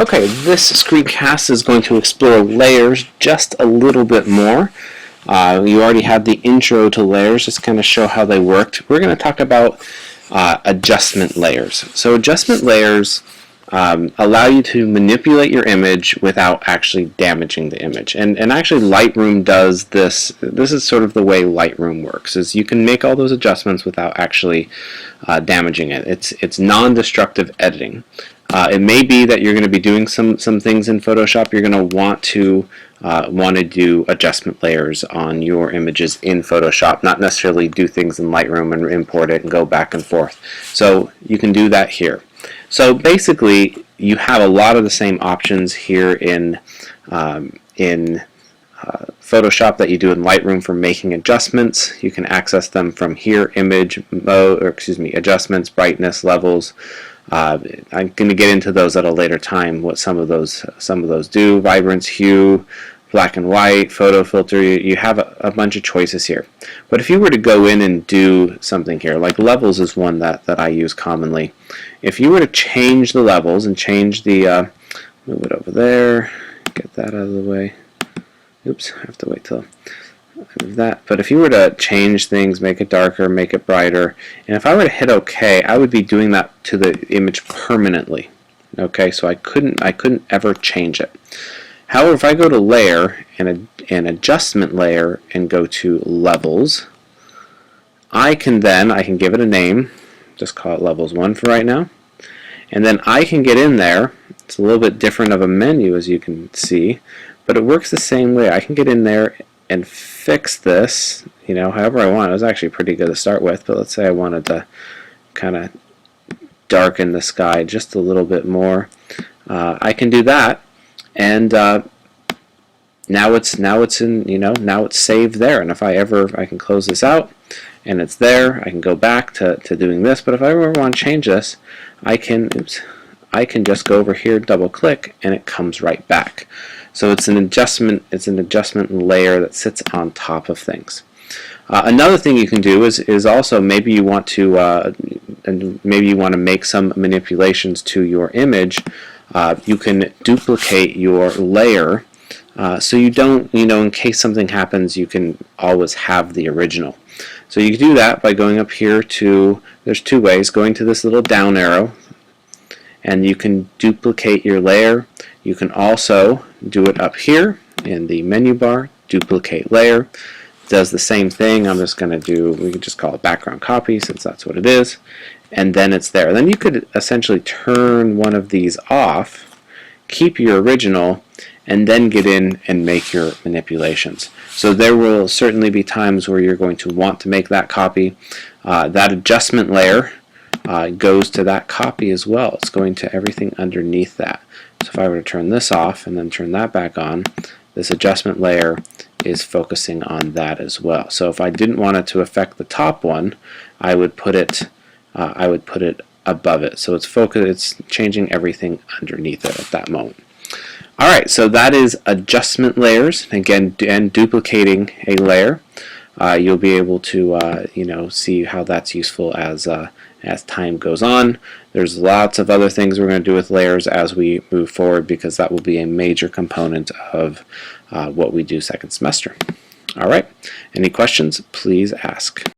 Okay, this screencast is going to explore layers just a little bit more. You already had the intro to layers, just kind of show how they worked. We're going to talk about adjustment layers. So adjustment layers allow you to manipulate your image without actually damaging the image. And actually Lightroom does this. This is sort of the way Lightroom works, is you can make all those adjustments without actually damaging it. It's non-destructive editing. It may be that you're going to be doing some things in Photoshop. You're going to want to do adjustment layers on your images in Photoshop, not necessarily do things in Lightroom and import it and go back and forth. So you can do that here. So basically, you have a lot of the same options here in Photoshop that you do in Lightroom for making adjustments. You can access them from here: image mode, or excuse me, adjustments, brightness, levels. I'm going to get into those at a later time. What some of those do: vibrance, hue, black and white, photo filter. You have a bunch of choices here. But if you were to go in and do something here, like levels is one that I use commonly. If you were to change the levels and change the move it over there, get that out of the way. Oops, I have to wait till I move that. But if you were to change things, make it darker, make it brighter, and if I were to hit OK, I would be doing that to the image permanently. Okay, so I couldn't ever change it. However, if I go to Layer and Adjustment Layer and go to Levels, I can give it a name. Just call it Levels 1 for right now. And then I can get in there. It's a little bit different of a menu, as you can see, but it works the same way. I can get in there and fix this, however I want. It was actually pretty good to start with, but let's say I wanted to kind of darken the sky just a little bit more. I can do that, and now it's saved there. And if I can close this out, and it's there. I can go back to doing this. But if I ever want to change this, I can just go over here, double click, and it comes right back. So it's an adjustment layer that sits on top of things. Another thing you can do is also maybe you want to make some manipulations to your image. You can duplicate your layer, so you don't, in case something happens, you can always have the original. So you can do that by going up here to, there's two ways, going to this little down arrow, and you can duplicate your layer. You can also do it up here in the menu bar, duplicate layer. It does the same thing. I'm just going to do, we can just call it background copy since that's what it is, and then it's there. Then you could essentially turn one of these off, keep your original, and then get in and make your manipulations. So there will certainly be times where you're going to want to make that copy. That adjustment layer goes to that copy as well. It's going to everything underneath that. So if I were to turn this off and then turn that back on, this adjustment layer is focusing on that as well. So if I didn't want it to affect the top one, I would put it above it. So it's changing everything underneath it at that moment. Alright, so that is adjustment layers. Again, and duplicating a layer. You'll be able to see how that's useful as time goes on. There's lots of other things we're going to do with layers as we move forward, because that will be a major component of what we do second semester. Alright, any questions, please ask.